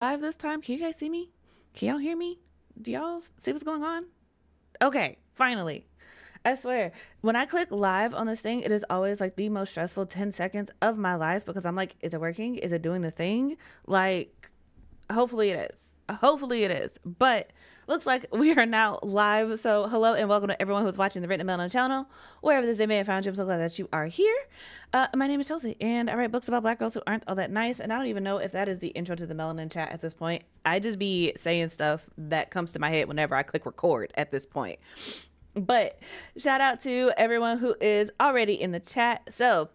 Live this time. Can you guys see me? Can y'all hear me? Do y'all see what's going on? Okay, finally. I swear, when I click live on this thing, it is always like the most stressful 10 seconds of my life because I'm like, is it working? Is it doing the thing? Like, hopefully it is. Hopefully it is. But looks like we are now live. So hello and welcome to everyone who's watching the Written Melanin channel. Wherever this day may have found you, I'm so glad that you are here. My name is Chelsea and I write books about black girls who aren't all that nice. And I don't even know if that is the intro to the Melanin chat at this point. I just be saying stuff that comes to my head whenever I click record at this point. But shout out to everyone who is already in the chat. So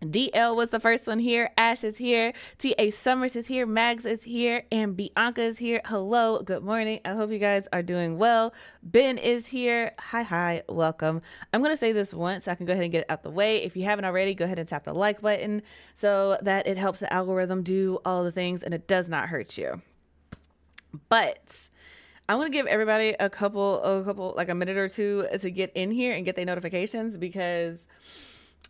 DL was the first one here. Ash is here. TA Summers is here. Mags is here. And Bianca is here. Hello. Good morning. I hope you guys are doing well. Ben is here. Hi. Welcome. I'm going to say this once so I can go ahead and get it out the way. If you haven't already, go ahead and tap the like button so that it helps the algorithm do all the things and it does not hurt you. But I'm going to give everybody a couple, like a minute or two to get in here and get their notifications because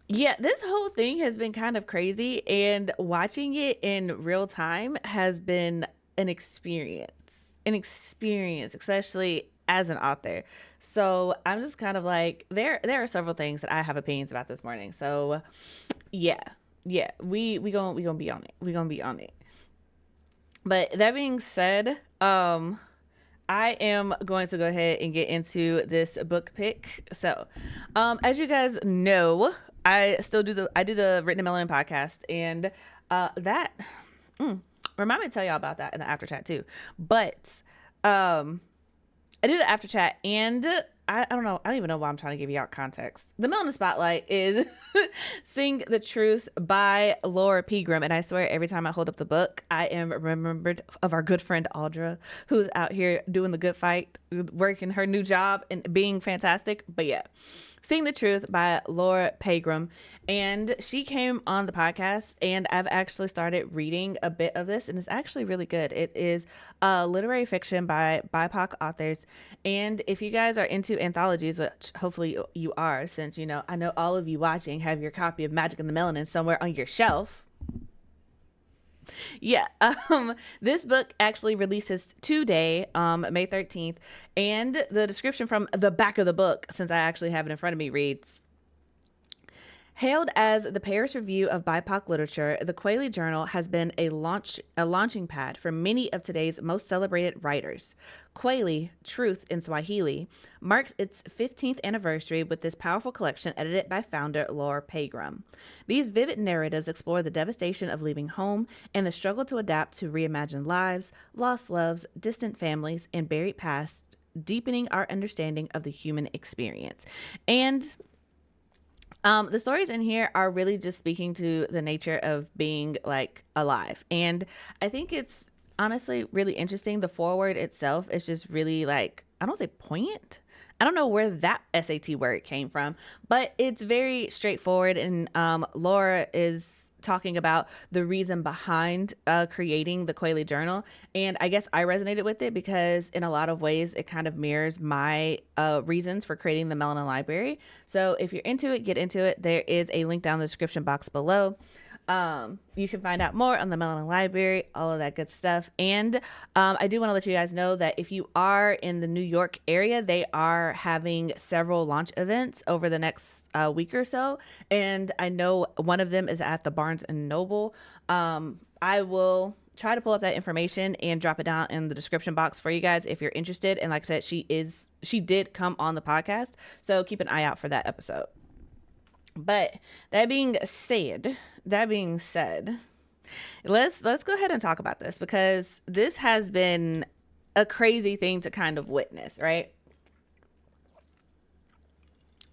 yeah, this whole thing has been kind of crazy, and watching it in real time has been an experience, especially as an author. So I'm just kind of like, there are several things that I have opinions about this morning. So yeah, we gonna be on it. We gonna be on it. But that being said, I am going to go ahead and get into this book pick. So, as you guys know, I do the Written in Melanin podcast, and that remind me to tell y'all about that in the after chat too. But I do the after chat, and I don't know. I don't even know why I'm trying to give you out context. The Melanin Spotlight is Sing the Truth by Laura Pegram. And I swear every time I hold up the book, I am remembered of our good friend Audra, who's out here doing the good fight, working her new job and being fantastic. But yeah, Sing the Truth by Laura Pegram. And she came on the podcast, and I've actually started reading a bit of this, and it's actually really good. It is literary fiction by BIPOC authors. And if you guys are into anthologies, which hopefully you are, since, you know, I know all of you watching have your copy of Magic and the Melanin somewhere on your shelf. Yeah, this book actually releases today, May 13th, and the description from the back of the book, since I actually have it in front of me, reads, hailed as the Paris Review of BIPOC Literature, the Kweli Journal has been a launching pad for many of today's most celebrated writers. Kweli, Truth in Swahili, marks its 15th anniversary with this powerful collection edited by founder Laura Pegram. These vivid narratives explore the devastation of leaving home and the struggle to adapt to reimagined lives, lost loves, distant families, and buried past, deepening our understanding of the human experience. And the stories in here are really just speaking to the nature of being like alive. And I think it's honestly really interesting. The foreword itself is just really like, I don't say poignant. I don't know where that SAT word came from, but it's very straightforward. And Laura is talking about the reason behind creating the Kweli Journal. And I guess I resonated with it because in a lot of ways, it kind of mirrors my reasons for creating the Melanin Library. So if you're into it, get into it. There is a link down in the description box below. You can find out more on the Melanin Library, all of that good stuff. And I do want to let you guys know that if you are in the New York area, they are having several launch events over the next week or so. And I know one of them is at the Barnes and Noble. I will try to pull up that information and drop it down in the description box for you guys if you're interested. And like I said, she did come on the podcast, so keep an eye out for that episode. But that being said, let's go ahead and talk about this because this has been a crazy thing to kind of witness, right?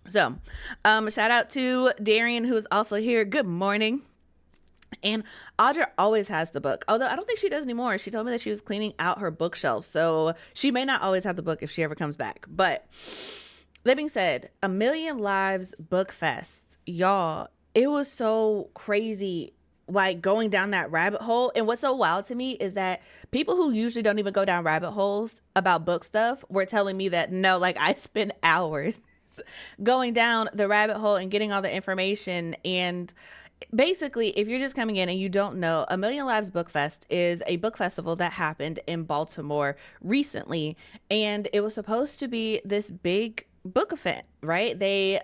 So, shout out to Darian, who's also here. Good morning. And Audra always has the book, although I don't think she does anymore. She told me that she was cleaning out her bookshelf, so she may not always have the book if she ever comes back. But that being said, A Million Lives Book Fest, y'all, it was so crazy, like going down that rabbit hole. And what's so wild to me is that people who usually don't even go down rabbit holes about book stuff were telling me that no, like I spend hours going down the rabbit hole and getting all the information. And basically, if you're just coming in and you don't know, A Million Lives Book Fest is a book festival that happened in Baltimore recently, and it was supposed to be this big book event, right? They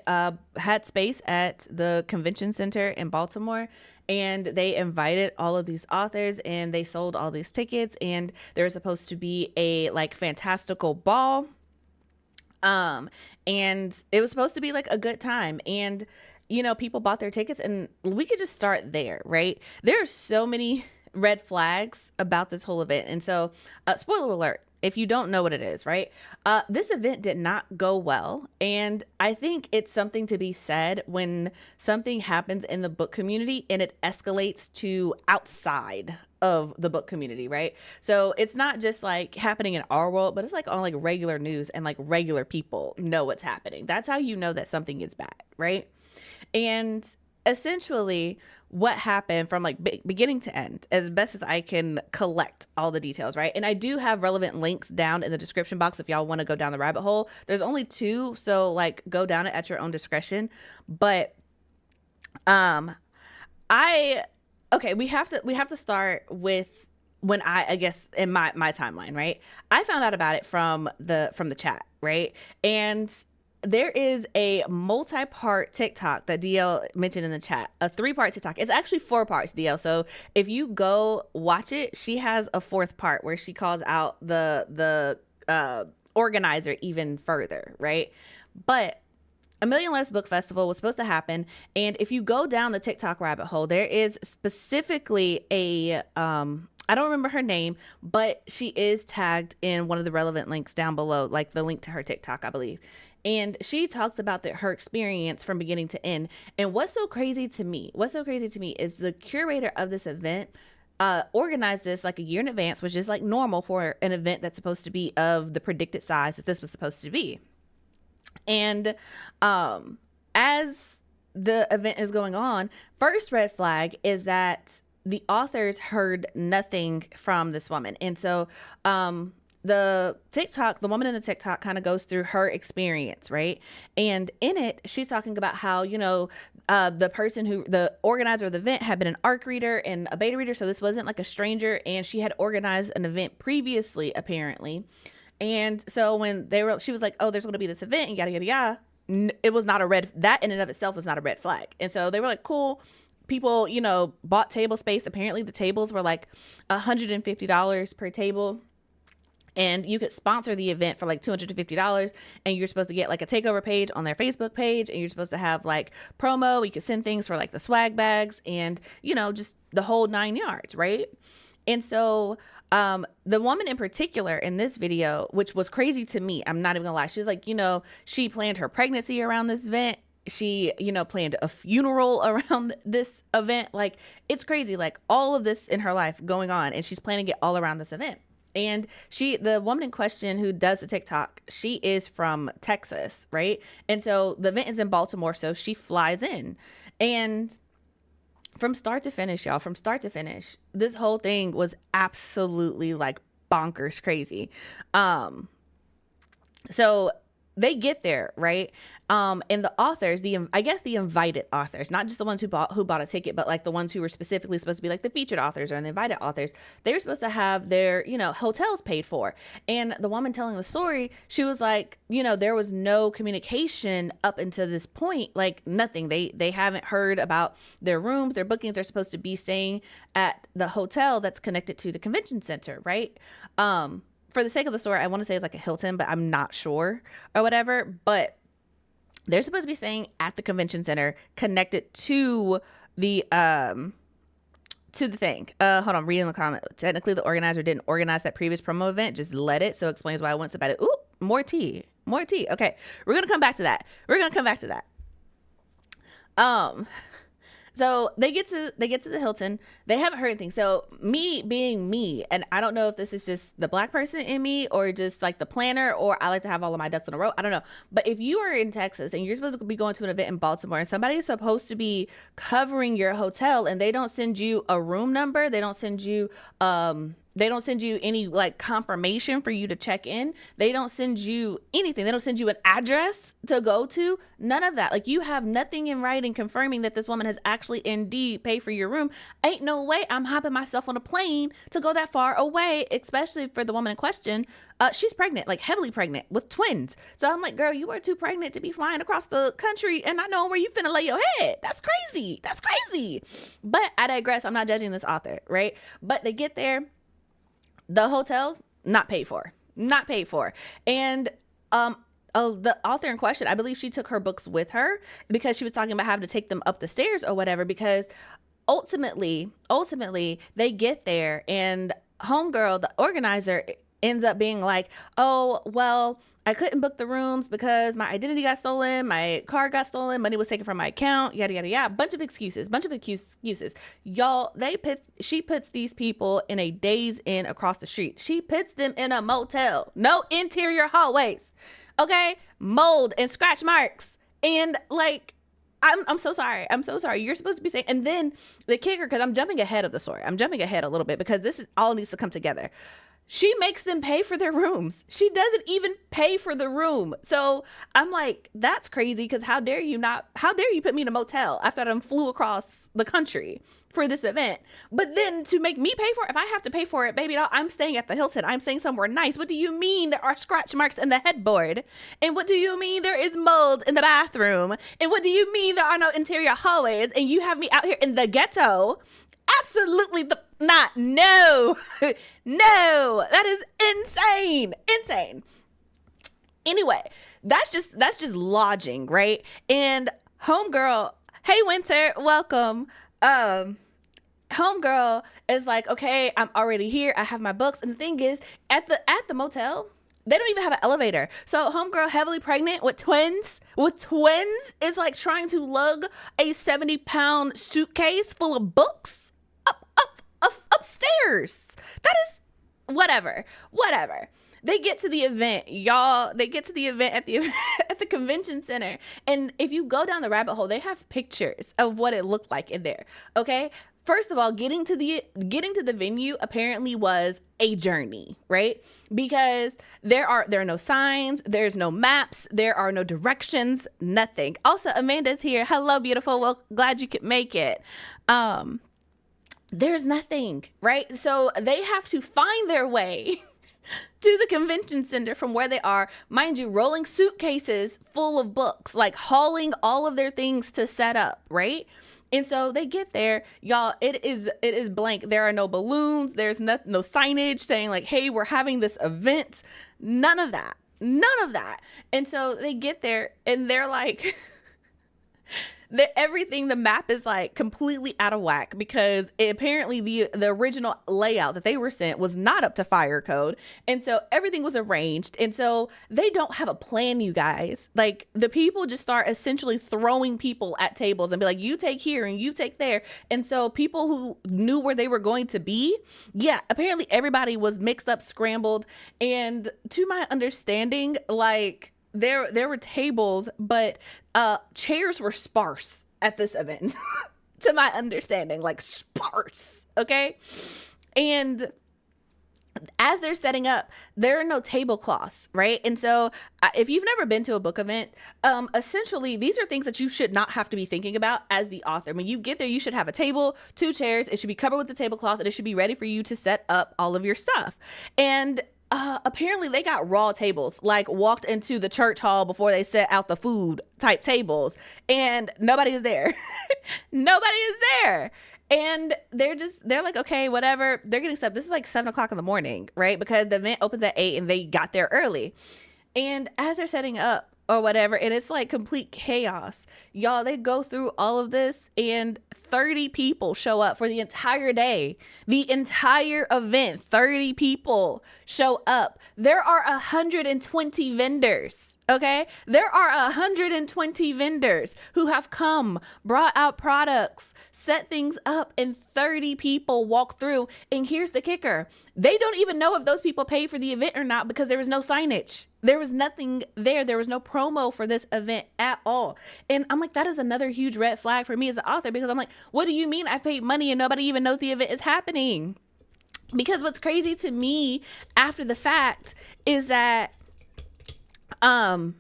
had space at the convention center in Baltimore, and they invited all of these authors, and they sold all these tickets, and there was supposed to be a like fantastical ball, and it was supposed to be like a good time. And, you know, people bought their tickets, and we could just start there, right? There are so many red flags about this whole event. And so, spoiler alert, if you don't know what it is, right? This event did not go well. And I think it's something to be said when something happens in the book community and it escalates to outside of the book community, right? So it's not just like happening in our world, but it's like on like regular news, and like regular people know what's happening. That's how you know that something is bad, right? And essentially what happened from like beginning to end, as best as I can collect all the details, right? And I do have relevant links down in the description box if y'all want to go down the rabbit hole. There's only 2, so like go down it at your own discretion. But we have to start with when I guess in my timeline, right? I found out about it from the chat, right? And there is a multi-part TikTok that DL mentioned in the chat, a 3-part TikTok. It's actually 4 parts, DL. So if you go watch it, she has a 4th part where she calls out the organizer even further, right? But A Million Lives Book Festival was supposed to happen, and if you go down the TikTok rabbit hole, there is specifically a I don't remember her name, but she is tagged in one of the relevant links down below, like the link to her TikTok, I believe. And she talks about her experience from beginning to end. And what's so crazy to me is the curator of this event organized this like a year in advance, which is like normal for an event that's supposed to be of the predicted size that this was supposed to be. And as the event is going on, first red flag is that the authors heard nothing from this woman. And so the woman in the TikTok kind of goes through her experience, right? And in it, she's talking about how, you know, the organizer of the event had been an ARC reader and a beta reader. So this wasn't like a stranger, and she had organized an event previously, apparently. And so when she was like, oh, there's going to be this event and yada, yada, yada. It was not that in and of itself was not a red flag. And so they were like, cool. People, you know, bought table space. Apparently the tables were like $150 per table. And you could sponsor the event for like $250, and you're supposed to get like a takeover page on their Facebook page, and you're supposed to have like promo. You could send things for like the swag bags and, you know, just the whole 9 yards, right? And so the woman in particular in this video, which was crazy to me, I'm not even gonna lie, she was like, you know, she planned her pregnancy around this event. She, you know, planned a funeral around this event. Like, it's crazy, like all of this in her life going on, and she's planning it all around this event. And the woman in question who does the TikTok, she is from Texas, right? And so the event is in Baltimore, so she flies in. And from start to finish, y'all, this whole thing was absolutely like bonkers crazy. So they get there, right? And the authors, I guess the invited authors, not just the ones who bought a ticket, but like the ones who were specifically supposed to be like the featured authors or the invited authors, they were supposed to have their, you know, hotels paid for. And the woman telling the story, she was like, you know, there was no communication up until this point, like nothing. They haven't heard about their rooms, their bookings. They're supposed to be staying at the hotel that's connected to the convention center, right? For the sake of the story, I want to say it's like a Hilton, but I'm not sure or whatever. But they're supposed to be staying at the convention center connected to the thing. Hold on, reading the comment. Technically, the organizer didn't organize that previous promo event, just let it. So it explains why I went about it. Ooh, more tea. Okay, we're going to come back to that. So they get to the Hilton. They haven't heard anything. So me being me, and I don't know if this is just the Black person in me or just like the planner, or I like to have all of my ducks in a row. I don't know. But if you are in Texas and you're supposed to be going to an event in Baltimore, and somebody is supposed to be covering your hotel, and they don't send you a room number, they don't send you They don't send you any like confirmation for you to check in. They don't send you anything. They don't send you an address to go to. None of that. Like, you have nothing in writing confirming that this woman has actually indeed paid for your room. Ain't no way I'm hopping myself on a plane to go that far away, especially for the woman in question. She's pregnant, like heavily pregnant with twins. So I'm like, girl, you are too pregnant to be flying across the country and not knowing where you finna lay your head. That's crazy. That's crazy. But I digress. I'm not judging this author, right? But they get there. The hotels, not paid for. Not paid for. And the author in question, I believe she took her books with her because she was talking about having to take them up the stairs or whatever, because ultimately they get there and homegirl, the organizer, ends up being like, oh, well, I couldn't book the rooms because my identity got stolen, my car got stolen, money was taken from my account, yada, yada, yada. Bunch of excuses. Y'all, she puts these people in a Days Inn across the street. She puts them in a motel. No interior hallways. Okay? Mold and scratch marks. And like, I'm so sorry. I'm so sorry. You're supposed to be saying, and then the kicker, because I'm jumping ahead of the story. I'm jumping ahead a little bit because this is all needs to come together. She makes them pay for their rooms. She doesn't even pay for the room. So I'm like, that's crazy, because how dare you put me in a motel after I flew across the country for this event? But then to make me pay for it, if I have to pay for it, baby, I'm staying at the Hilton. I'm staying somewhere nice. What do you mean there are scratch marks in the headboard? And what do you mean there is mold in the bathroom? And what do you mean there are no interior hallways? And you have me out here in the ghetto? Absolutely not. No. No. That is insane. Anyway, that's just lodging, right? And homegirl, hey Winter, welcome. Homegirl is like, okay, I'm already here. I have my books. And the thing is, at the motel, they don't even have an elevator. So homegirl, heavily pregnant with twins, is like trying to lug a 70-pound suitcase full of books upstairs. That is whatever. They get to the event, y'all. They get to the event at the convention center. And if you go down the rabbit hole, they have pictures of what it looked like in there. Okay. First of all, getting to the venue apparently was a journey, right? Because there are no signs, there's no maps, there are no directions, nothing. Also, Amanda's here. Hello, beautiful. Well, glad you could make it. There's nothing, right? So they have to find their way to the convention center from where they are, mind you, rolling suitcases full of books, like hauling all of their things to set up, right? And so they get there, y'all, it is blank. There are no balloons. There's no signage saying like, hey, we're having this event. None of that. And so they get there and they're like, the map is like completely out of whack, because apparently the original layout that they were sent was not up to fire code. And so everything was arranged. And so they don't have a plan, you guys. Like, the people just start essentially throwing people at tables and be like, you take here and you take there. And so people who knew where they were going to be, yeah, apparently everybody was mixed up, scrambled. And to my understanding, like, there were tables, but chairs were sparse at this event. To my understanding, like sparse. Okay. And as they're setting up, there are no tablecloths, right? And so if you've never been to a book event, essentially these are things that you should not have to be thinking about as the author. When you get there, you should have a table, 2 chairs. It should be covered with the tablecloth, and it should be ready for you to set up all of your stuff. And apparently they got raw tables, like walked into the church hall before they set out the food type tables, and nobody is there. Nobody is there. And they're like, okay, whatever. They're getting stuff. This is like 7:00 in the morning, right? Because the event opens at 8 and they got there early. And as they're setting up or whatever, and it's like complete chaos, y'all, they go through all of this and 30 people show up for the entire day. The entire event, 30 people show up. There are 120 vendors, okay? There are 120 vendors who have come, brought out products, set things up, and 30 people walk through. And here's the kicker. They don't even know if those people paid for the event or not, because there was no signage. There was nothing there. There was no promo for this event at all. And I'm like, that is another huge red flag for me as an author, because I'm like, what do you mean I paid money and nobody even knows the event is happening? Because what's crazy to me after the fact is that um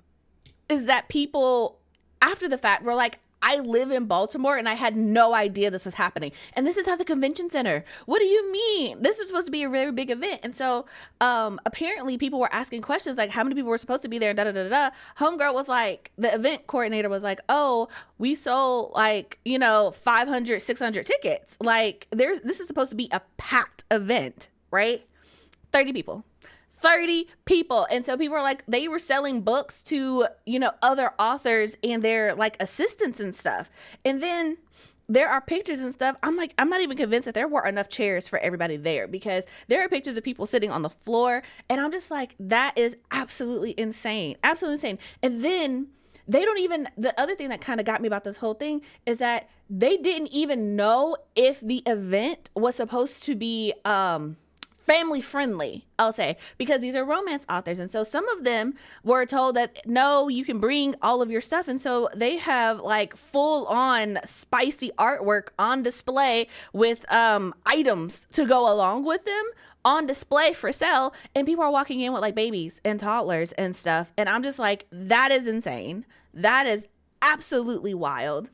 people after the fact were like, I live in Baltimore and I had no idea this was happening. And this is at the convention center. What do you mean? This is supposed to be a very big event. And so apparently people were asking questions like how many people were supposed to be there, da da da da. Homegirl was like, the event coordinator was like, oh, we sold like, 500, 600 tickets. Like this is supposed to be a packed event, right? 30 people. 30 people. And so people are like, they were selling books to, other authors and their like assistants and stuff. And then there are pictures and stuff. I'm like, I'm not even convinced that there were enough chairs for everybody there, because there are pictures of people sitting on the floor. And I'm just like, that is absolutely insane. Absolutely insane. And then the other thing that kind of got me about this whole thing is that they didn't even know if the event was supposed to be, family friendly, I'll say, because these are romance authors. And so some of them were told that, no, you can bring all of your stuff. And so they have like full on spicy artwork on display with items to go along with them on display for sale. And people are walking in with like babies and toddlers and stuff. And I'm just like, that is insane. That is absolutely wild.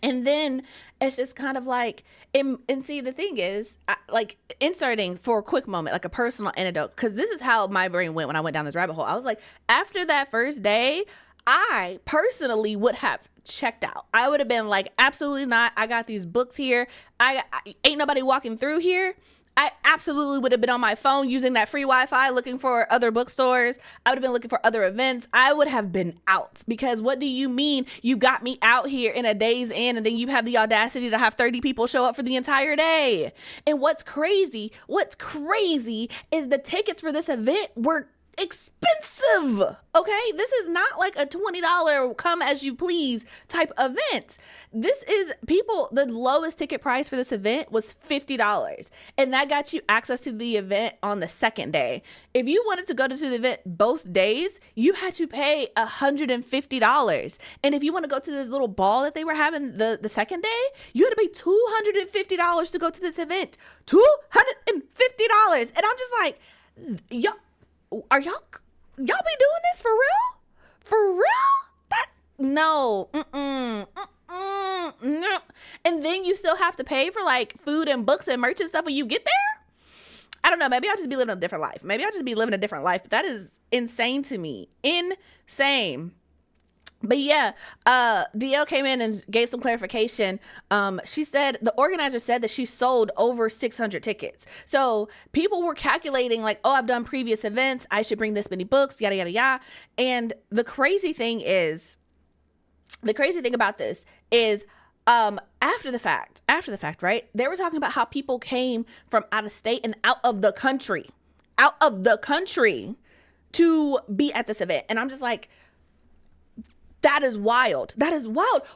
And then it's just kind of like, and see, the thing is, like inserting for a quick moment, like a personal anecdote, because this is how my brain went when I went down this rabbit hole. I was like, after that first day, I personally would have checked out. I would have been like, absolutely not. I got these books here. I ain't nobody walking through here. I absolutely would have been on my phone using that free Wi-Fi looking for other bookstores. I would have been looking for other events. I would have been out, because what do you mean you got me out here in a day's end and then you have the audacity to have 30 people show up for the entire day? And what's crazy is the tickets for this event were expensive. Okay, this is not like a $20 come as you please type event. This is the lowest ticket price for this event was $50, and that got you access to the event on the second day. If you wanted to go to the event both days, you had to pay $150. And if you want to go to this little ball that they were having the second day, you had to pay $250 to go to this event. $250. And I'm just like, y'all be doing this for real? For real? That no. No. And then you still have to pay for like food and books and merch and stuff when you get there? I don't know. Maybe I'll just be living a different life. But that is insane to me. Insane. But yeah, DL came in and gave some clarification. She said the organizer said that she sold over 600 tickets. So people were calculating like, oh, I've done previous events, I should bring this many books, yada, yada, yada. And the crazy thing about this is, after the fact, right? They were talking about how people came from out of state and out of the country to be at this event. And I'm just like, that is wild.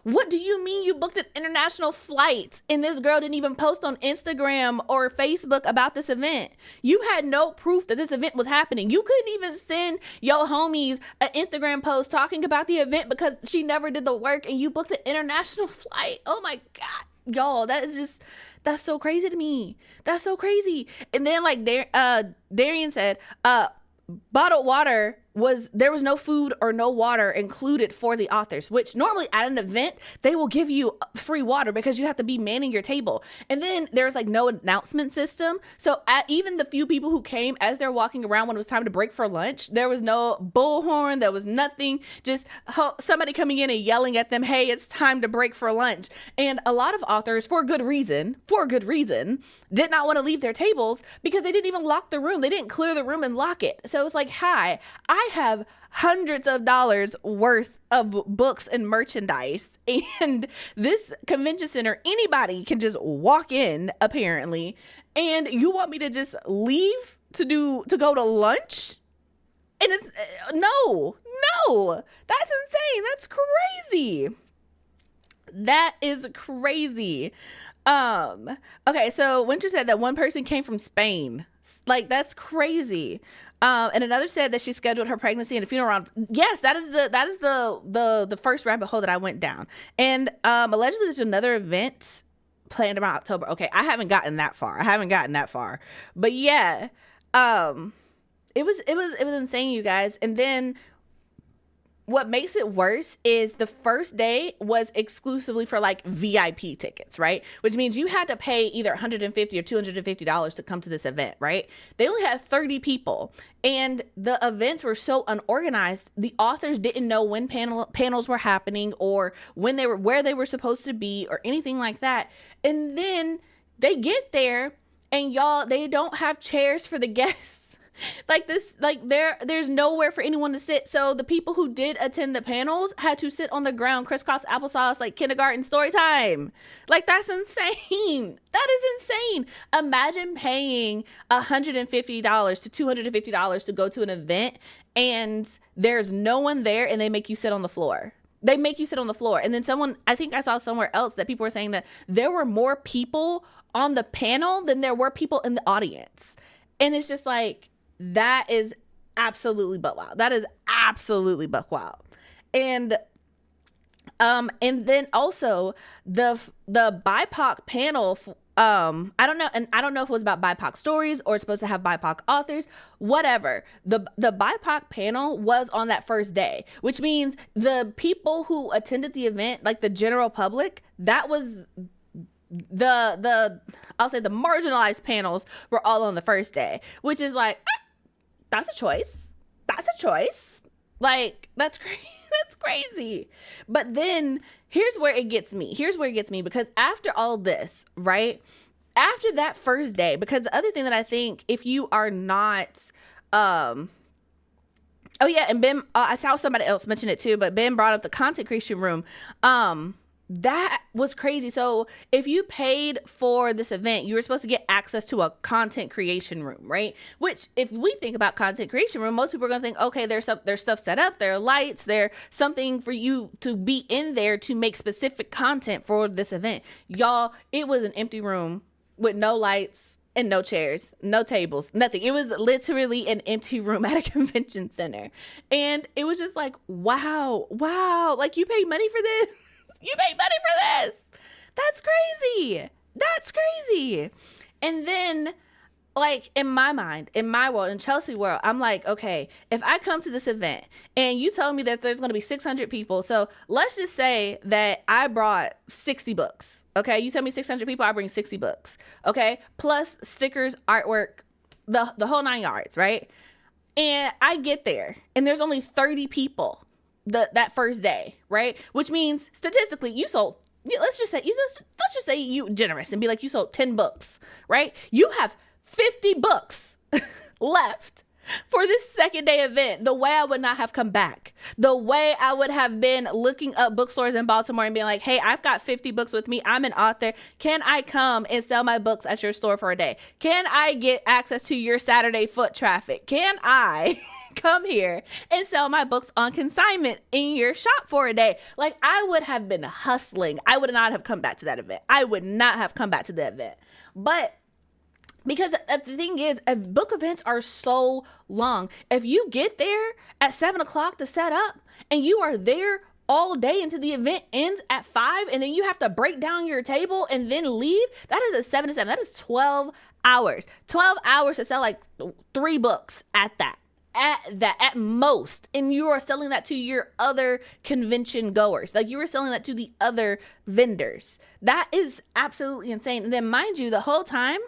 What do you mean you booked an international flight and this girl didn't even post on Instagram or Facebook about this event? You had no proof that this event was happening. You couldn't even send your homies an Instagram post talking about the event because she never did the work, and you booked an international flight. Oh my God, y'all, that's so crazy to me. That's so crazy. And then like Darian said, bottled water there was no food or no water included for the authors, which normally at an event, they will give you free water because you have to be manning your table. And then there's like no announcement system. So even the few people who came as they're walking around when it was time to break for lunch, there was no bullhorn. There was nothing, just somebody coming in and yelling at them, hey, it's time to break for lunch. And a lot of authors, for good reason, did not want to leave their tables because they didn't even lock the room. They didn't clear the room and lock it. So it was like, hi, I have hundreds of dollars worth of books and merchandise, and this convention center, anybody can just walk in apparently, and you want me to just leave to go to lunch? And it's no, that's insane. That's crazy. That is crazy. Okay, so Winter said that one person came from Spain. Like, that's crazy. And another said that she scheduled her pregnancy and a funeral around. Yes, that is the first rabbit hole that I went down. And allegedly there's another event planned around October. Okay, I haven't gotten that far. But yeah, it was insane, you guys. And then what makes it worse is the first day was exclusively for like VIP tickets, right? Which means you had to pay either $150 or $250 to come to this event, right? They only had 30 people, and the events were so unorganized. The authors didn't know when panels were happening or where they were supposed to be or anything like that. And then they get there and y'all, they don't have chairs for the guests. Like this, like there's nowhere for anyone to sit. So the people who did attend the panels had to sit on the ground, crisscross applesauce, like kindergarten story time. Like, that's insane. That is insane. Imagine paying $150 to $250 to go to an event and there's no one there and they make you sit on the floor. They make you sit on the floor. And then I think I saw somewhere else that people were saying that there were more people on the panel than there were people in the audience. And it's just like, that is absolutely butt wild. That is absolutely butt wild. And then also the BIPOC panel, I don't know if it was about BIPOC stories or it's supposed to have BIPOC authors, whatever. The BIPOC panel was on that first day, which means the people who attended the event, like the general public, that was I'll say the marginalized panels were all on the first day, which is like, that's a choice. Like, that's crazy. That's crazy. But then here's where it gets me, because after all this, right? After that first day, because the other thing that I think, if you are not, oh yeah, and Ben, I saw somebody else mention it too, but Ben brought up the content creation room. That was crazy. So if you paid for this event, you were supposed to get access to a content creation room, right? Which, if we think about content creation room, most people are going to think, okay, there's stuff set up, there are lights, there's something for you to be in there to make specific content for this event. Y'all, it was an empty room with no lights and no chairs, no tables, nothing. It was literally an empty room at a convention center. And it was just like, wow, like, you paid money for this? You paid money for this. That's crazy. And then, like, in my mind, in my world, in Chelsea world, I'm like, okay, if I come to this event and you tell me that there's going to be 600 people. So let's just say that I brought 60 books. Okay. You tell me 600 people, I bring 60 books. Okay. Plus stickers, artwork, the whole 9 yards. Right. And I get there and there's only 30 people that first day, right? Which means statistically you sold, let's just say you generous and be like, you sold 10 books, right? You have 50 books left for this second day event. The way I would not have come back, the way I would have been looking up bookstores in Baltimore and being like, hey, I've got 50 books with me. I'm an author. Can I come and sell my books at your store for a day? Can I get access to your Saturday foot traffic? Can I come here and sell my books on consignment in your shop for a day? Like, I would have been hustling. I would not have come back to that event. But because the thing is, book events are so long. If you get there at 7:00 to set up and you are there all day until the event ends at 5, and then you have to break down your table and then leave, that is a 7 to 7. That is 12 hours. 12 hours to sell like 3 books at most. And you are selling that to your other convention goers. Like, you were selling that to the other vendors. That is absolutely insane. And then, mind you, the whole time,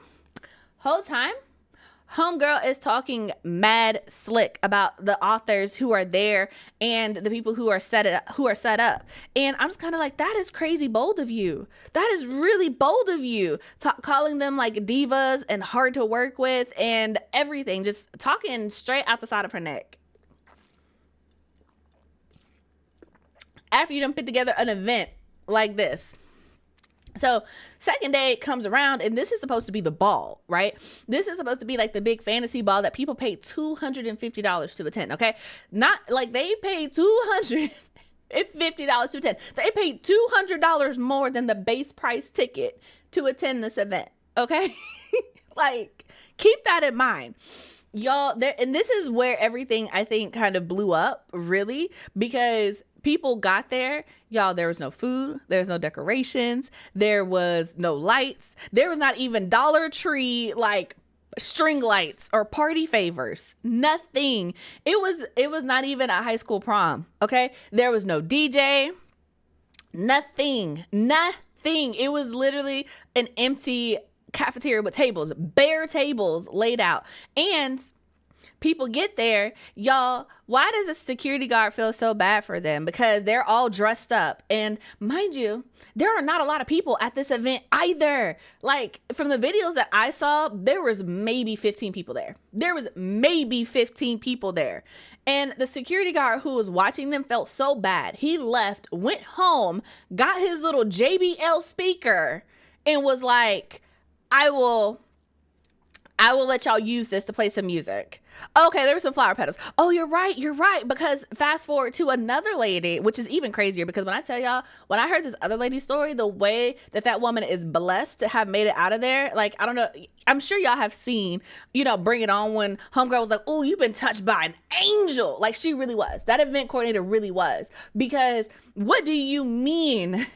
homegirl is talking mad slick about the authors who are there and the people who are set up. And I'm just kind of like, that is crazy bold of you. That is really bold of you. Calling them like divas and hard to work with and everything, just talking straight out the side of her neck. After you done put together an event like this. So second day comes around, and this is supposed to be the ball, right? This is supposed to be like the big fantasy ball that people pay $250 to attend. Okay. Not like they paid $250 to attend. They paid $200 more than the base price ticket to attend this event. Okay. Like, keep that in mind. Y'all, and this is where everything, I think, kind of blew up, really, because people got there, y'all, there was no food, there was no decorations, there was no lights, there was not even Dollar Tree like string lights or party favors. Nothing. It was not even a high school prom. Okay, there was no DJ. Nothing. It was literally an empty cafeteria with tables, bare tables laid out. And people get there, y'all, why does the security guard feel so bad for them? Because they're all dressed up. And mind you, there are not a lot of people at this event either. Like, from the videos that I saw, there was maybe 15 people there. And the security guard who was watching them felt so bad. He left, went home, got his little JBL speaker, and was like, I will let y'all use this to play some music. Okay, there were some flower petals. Oh, you're right. Because fast forward to another lady, which is even crazier, because when I tell y'all, when I heard this other lady's story, the way that woman is blessed to have made it out of there, like, I don't know, I'm sure y'all have seen, Bring It On, when homegirl was like, oh, you've been touched by an angel. Like, she really was. That event coordinator really was. Because what do you mean?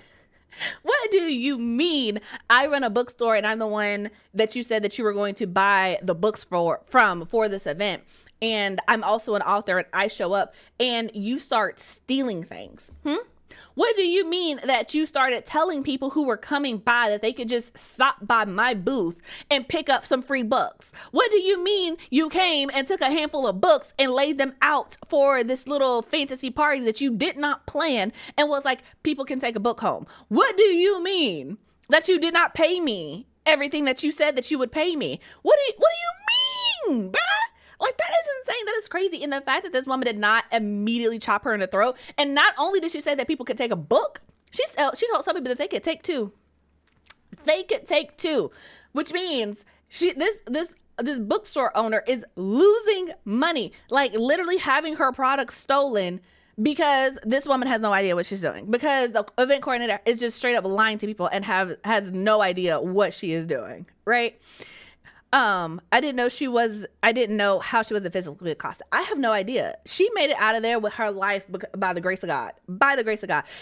What do you mean? I run a bookstore and I'm the one that you said that you were going to buy the books for this event. And I'm also an author, and I show up and you start stealing things. What do you mean that you started telling people who were coming by that they could just stop by my booth and pick up some free books? What do you mean you came and took a handful of books and laid them out for this little fantasy party that you did not plan and was like, people can take a book home? What do you mean that you did not pay me everything that you said that you would pay me? What do you mean, bruh? Like, that is insane. That is crazy. And the fact that this woman did not immediately chop her in the throat. And not only did she say that people could take a book, she told some people that they could take two. They could take two, which means this bookstore owner is losing money, like literally having her product stolen, because this woman has no idea what she's doing, because the event coordinator is just straight up lying to people and has no idea what she is doing, right? I didn't know how she was physically accosted. I have no idea. She made it out of there with her life by the grace of God.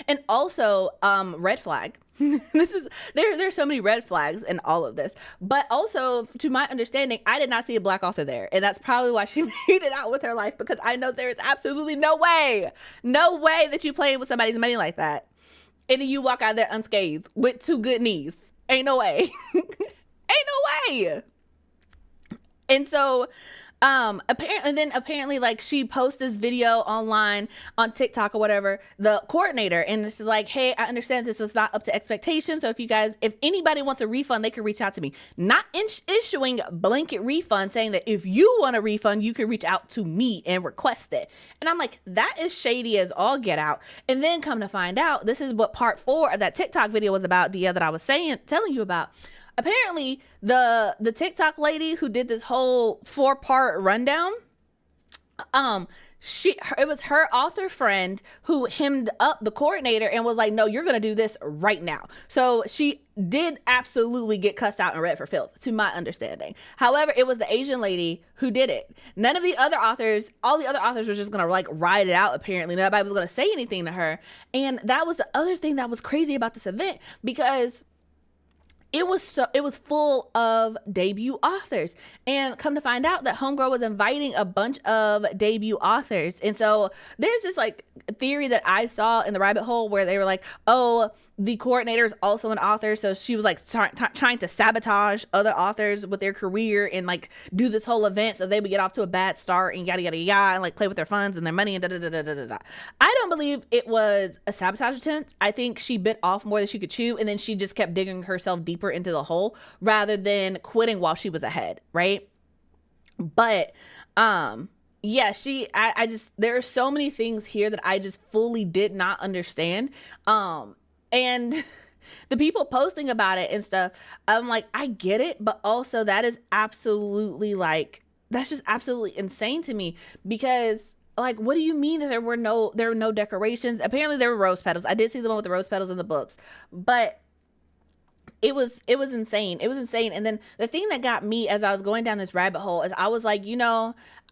And also, red flag. There's so many red flags in all of this. But also, to my understanding, I did not see a Black author there. And that's probably why she made it out with her life, because I know there is absolutely no way that you play with somebody's money like that. And then you walk out there unscathed with two good knees. Ain't no way. Ain't no way. And so, apparently, like, she posts this video online on TikTok or whatever, the coordinator, and it's like, hey, I understand this was not up to expectations. So if anybody wants a refund, they can reach out to me. Not issuing blanket refund, saying that if you want a refund, you can reach out to me and request it. And I'm like, that is shady as all get out. And then come to find out, this is what part 4 of that TikTok video was about, Dia, that I was telling you about. Apparently, the TikTok lady who did this whole 4-part rundown, it was her author friend who hemmed up the coordinator and was like, no, you're going to do this right now. So she did absolutely get cussed out and read for filth, to my understanding. However, it was the Asian lady who did it. None of the other authors, all the other authors were just going to like ride it out. Apparently nobody was going to say anything to her. And that was the other thing that was crazy about this event, because it was full of debut authors, and come to find out that homegirl was inviting a bunch of debut authors. And so there's this like theory that I saw in the rabbit hole where they were like, oh, the coordinator is also an author, so she was like trying to sabotage other authors with their career and like do this whole event so they would get off to a bad start and yada yada yada, and like play with their funds and their money and da da da da da da. I don't believe it was a sabotage attempt. I think she bit off more than she could chew, and then she just kept digging herself deeper into the hole rather than quitting while she was ahead, right? But yeah, I just, there are so many things here that I just fully did not understand. And the people posting about it and stuff, I'm like, I get it, but also that is absolutely like, that's just absolutely insane to me, because like, what do you mean that there were no decorations? Apparently there were rose petals. I did see the one with the rose petals in the books, but it was insane. It was insane. And then the thing that got me as I was going down this rabbit hole is I was like,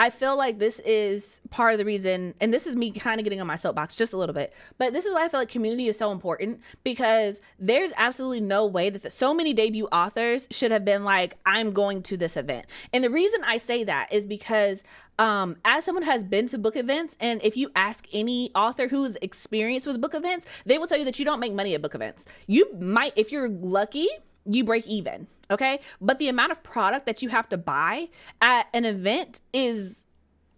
I feel like this is part of the reason, and this is me kind of getting on my soapbox just a little bit, but this is why I feel like community is so important, because there's absolutely no way that so many debut authors should have been like, I'm going to this event. And the reason I say that is because as someone who has been to book events, and if you ask any author who is experienced with book events, they will tell you that you don't make money at book events. You might, if you're lucky, you break even. Okay. But the amount of product that you have to buy at an event is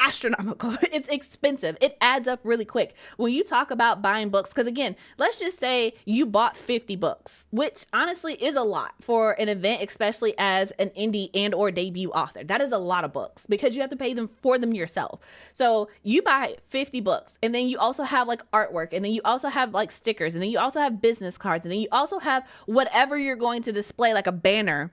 astronomical. It's expensive. It adds up really quick. When you talk about buying books, because again, let's just say you bought 50 books, which honestly is a lot for an event, especially as an indie and or debut author. That is a lot of books because you have to pay them for them yourself. So you buy 50 books, and then you also have like artwork, and then you also have like stickers, and then you also have business cards, and then you also have whatever you're going to display, like a banner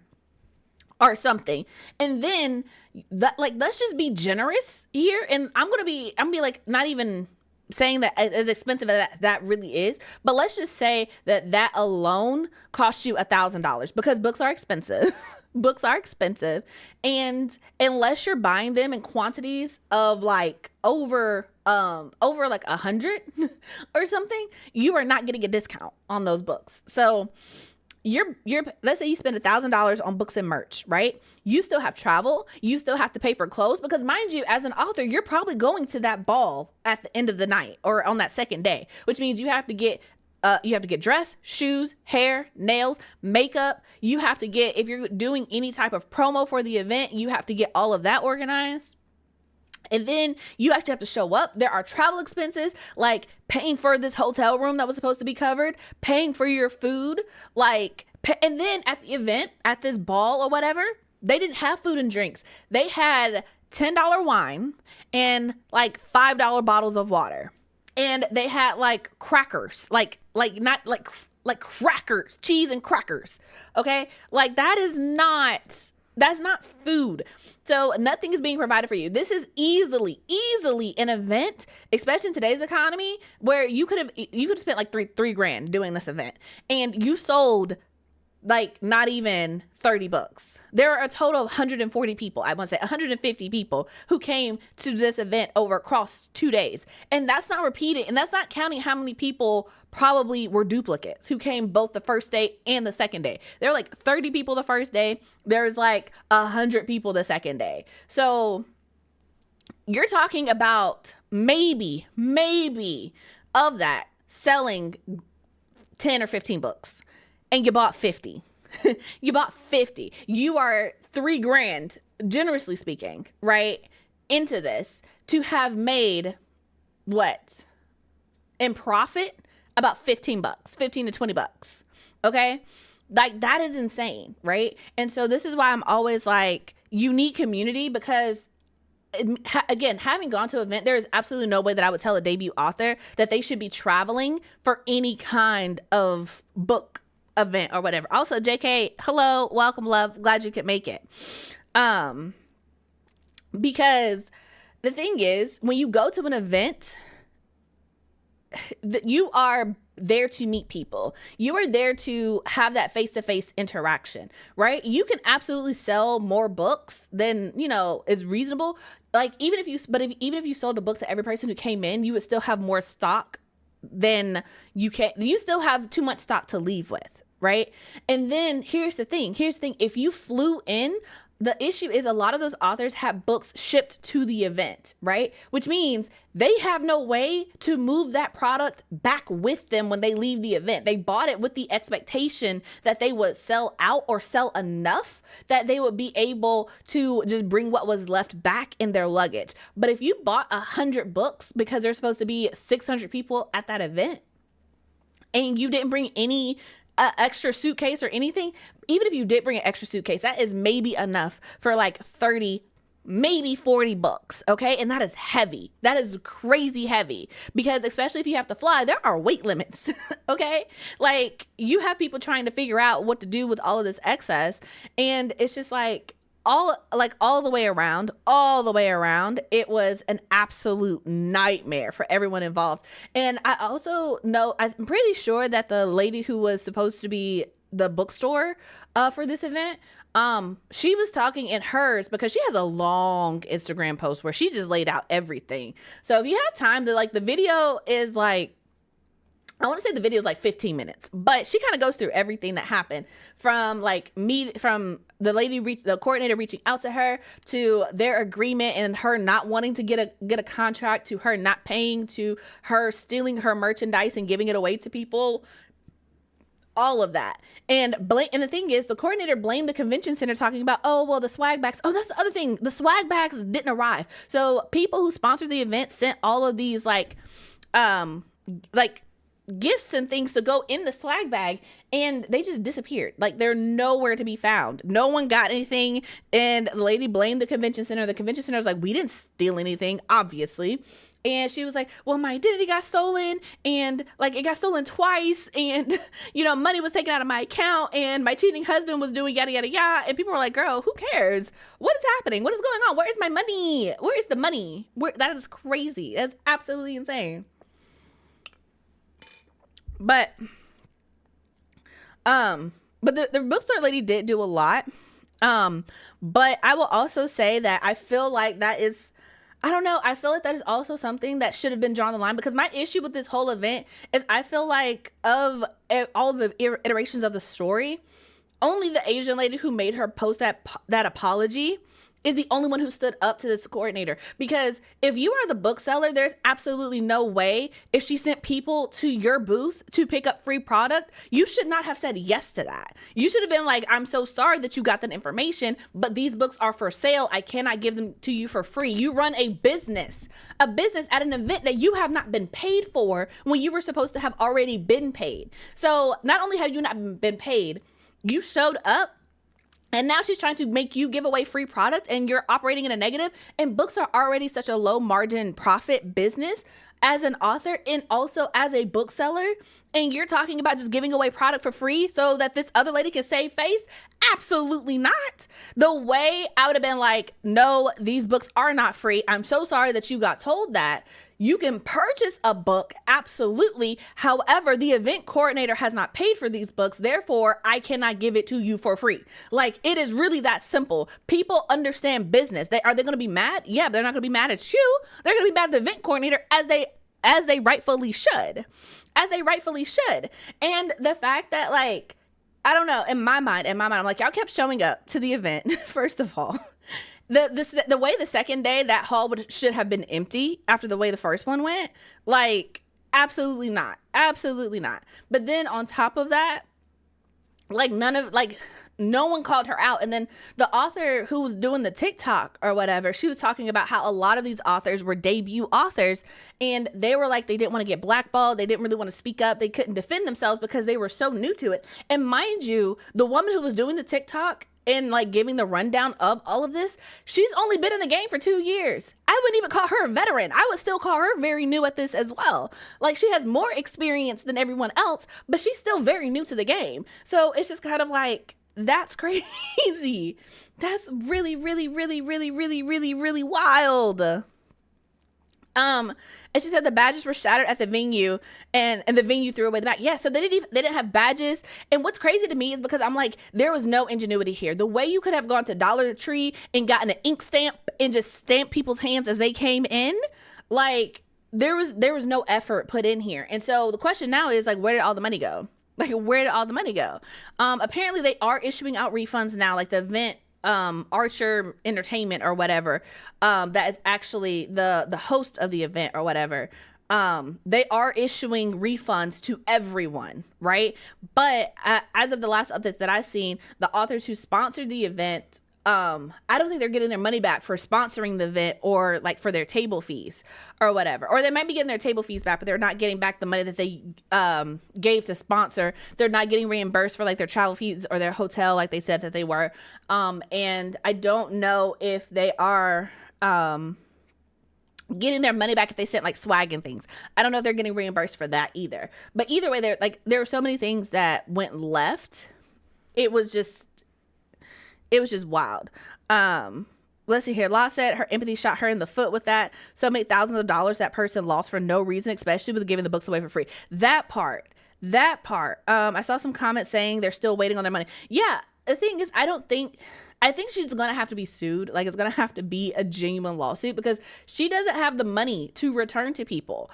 or something. And then let's just be generous here. And I'm gonna be like, not even saying that as expensive as that really is, but let's just say that alone costs you $1,000, because books are expensive. Books are expensive. And unless you're buying them in quantities of like over like 100 or something, you are not getting a discount on those books. So you're let's say you spend $1,000 on books and merch, right? You still have travel. You still have to pay for clothes, because mind you, as an author, you're probably going to that ball at the end of the night or on that second day, which means you have to get dressed, shoes, hair, nails, makeup. You have to get, if you're doing any type of promo for the event, you have to get all of that organized. And then you actually have to show up. There are travel expenses, like paying for this hotel room that was supposed to be covered, paying for your food, and then at the event, at this ball or whatever, they didn't have food and drinks. They had $10 wine and like $5 bottles of water. And they had like crackers, not like crackers, cheese and crackers. Okay. Like that's not food. So nothing is being provided for you. This is easily an event, especially in today's economy, where you could have spent like three grand doing this event, and you sold like not even 30 books. There are a total of 140 people, I want to say 150 people, who came to this event across 2 days. And that's not repeating, and that's not counting how many people probably were duplicates who came both the first day and the second day. There were like 30 people the first day. There's like 100 people the second day. So you're talking about maybe of that selling 10 or 15 books. And you bought 50. You bought 50. You are $3 grand, generously speaking, right, into this to have made what? In profit? About $15, $15 to $20. Okay? Like, that is insane, right? And so this is why I'm always like, you need community, because again, having gone to an event, there is absolutely no way that I would tell a debut author that they should be traveling for any kind of book event or whatever. Also, JK, hello, welcome, love, glad you could make it. Because the thing is, when you go to an event, you are there to meet people. You are there to have that face-to-face interaction, right? You can absolutely sell more books than, is reasonable. Like, even if you sold a book to every person who came in, you would still have more stock than you still have too much stock to leave with. Right. And then here's the thing. If you flew in, the issue is a lot of those authors have books shipped to the event, right? Which means they have no way to move that product back with them when they leave the event. They bought it with the expectation that they would sell out or sell enough that they would be able to just bring what was left back in their luggage. But if you bought 100 books because there's supposed to be 600 people at that event, and you didn't bring any extra suitcase or anything, even if you did bring an extra suitcase, that is maybe enough for like 30, maybe 40 books. Okay. And that is heavy. That is crazy heavy, because especially if you have to fly, there are weight limits. Okay. Like, you have people trying to figure out what to do with all of this excess. And it's just like, all the way around, it was an absolute nightmare for everyone involved. And I also know, I'm pretty sure that the lady who was supposed to be the bookstore for this event. She was talking in hers because she has a long Instagram post where she just laid out everything. So if you have time to, like, the video is like, I want to say the video is like 15 minutes, but she kind of goes through everything that happened from like from the coordinator reaching out to her, to their agreement and her not wanting to get a contract, to her not paying, to her stealing her merchandise and giving it away to people. All of that. And the thing is, the coordinator blamed the convention center, talking about, oh, well, the swag bags. Oh, that's the other thing. The swag bags didn't arrive. So people who sponsored the event sent all of these like gifts and things to go in the swag bag, and they just disappeared. Like, they're nowhere to be found. No one got anything. And the lady blamed the convention center. The convention center was like, we didn't steal anything, obviously. And she was like, well, my identity got stolen, and like it got stolen twice, and you know, money was taken out of my account, and my cheating husband was doing yada yada yada. And people were like, girl, who cares? What is happening? What is going on? Where is my money? Where is the money? That is crazy. That's absolutely insane. But the bookstore lady did do a lot. But I will also say that I feel like that is, I don't know, I feel like that is also something that should have been drawn the line, because my issue with this whole event is I feel like of all the iterations of the story, only the Asian lady who made her post that apology is the only one who stood up to this coordinator. Because if you are the bookseller, there's absolutely no way, if she sent people to your booth to pick up free product, you should not have said yes to that. You should have been like, I'm so sorry that you got that information, but these books are for sale. I cannot give them to you for free. You run a business at an event that you have not been paid for, when you were supposed to have already been paid. So not only have you not been paid, you showed up, and now she's trying to make you give away free product, and you're operating in a negative. And books are already such a low margin profit business as an author and also as a bookseller. And you're talking about just giving away product for free so that this other lady can save face? Absolutely not. The way I would have been like, no, these books are not free. I'm so sorry that you got told that. You can purchase a book, absolutely. However, the event coordinator has not paid for these books. Therefore, I cannot give it to you for free. Like, it is really that simple. People understand business. Are they going to be mad? Yeah, but they're not going to be mad at you. They're going to be mad at the event coordinator, as they rightfully should. As they rightfully should. And the fact that, like, I don't know, in my mind, I'm like, y'all kept showing up to the event, first of all. The way the second day that hall should have been empty after the way the first one went, like, absolutely not. Absolutely not. But then on top of that, like, no one called her out. And then the author who was doing the TikTok or whatever, she was talking about how a lot of these authors were debut authors, and they were like, they didn't want to get blackballed. They didn't really want to speak up. They couldn't defend themselves because they were so new to it. And mind you, the woman who was doing the TikTok and like giving the rundown of all of this, she's only been in the game for 2 years. I wouldn't even call her a veteran. I would still call her very new at this as well. Like, she has more experience than everyone else, but she's still very new to the game. So it's just kind of like, that's crazy. That's really, really, really, really, really, really, really wild. And she said the badges were shattered at the venue, and the venue threw away the badge. Yeah, so they didn't have badges. And what's crazy to me is because I'm like, there was no ingenuity here. The way you could have gone to Dollar Tree and gotten an ink stamp and just stamped people's hands as they came in, like, there was no effort put in here. And so the question now is, like, where did all the money go? Like, where did all the money go? Apparently they are issuing out refunds now, like the event, Archer Entertainment or whatever, that is actually the host of the event or whatever. They are issuing refunds to everyone, right? But as of the last update that I've seen, the authors who sponsored the event, I don't think they're getting their money back for sponsoring the event, or like for their table fees or whatever. Or they might be getting their table fees back, but they're not getting back the money that they gave to sponsor. They're not getting reimbursed for like their travel fees or their hotel like they said that they were. And I don't know if they are getting their money back if they sent like swag and things. I don't know if they're getting reimbursed for that either. But either way, there were so many things that went left. It was just wild. Let's see here. Law said her empathy shot her in the foot with that. So many thousands of dollars that person lost for no reason, especially with giving the books away for free. That part That part. I saw some comments saying they're still waiting on their money. Yeah, the thing is, I think she's gonna have to be sued. Like, it's gonna have to be a genuine lawsuit because she doesn't have the money to return to people.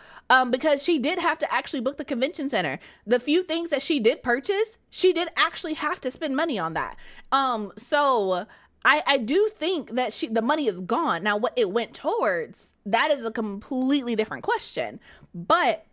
Because she did have to actually book the convention center. The few things that she did purchase, she did actually have to spend money on that. So I do think that the money is gone. Now, what it went towards, that is a completely different question. But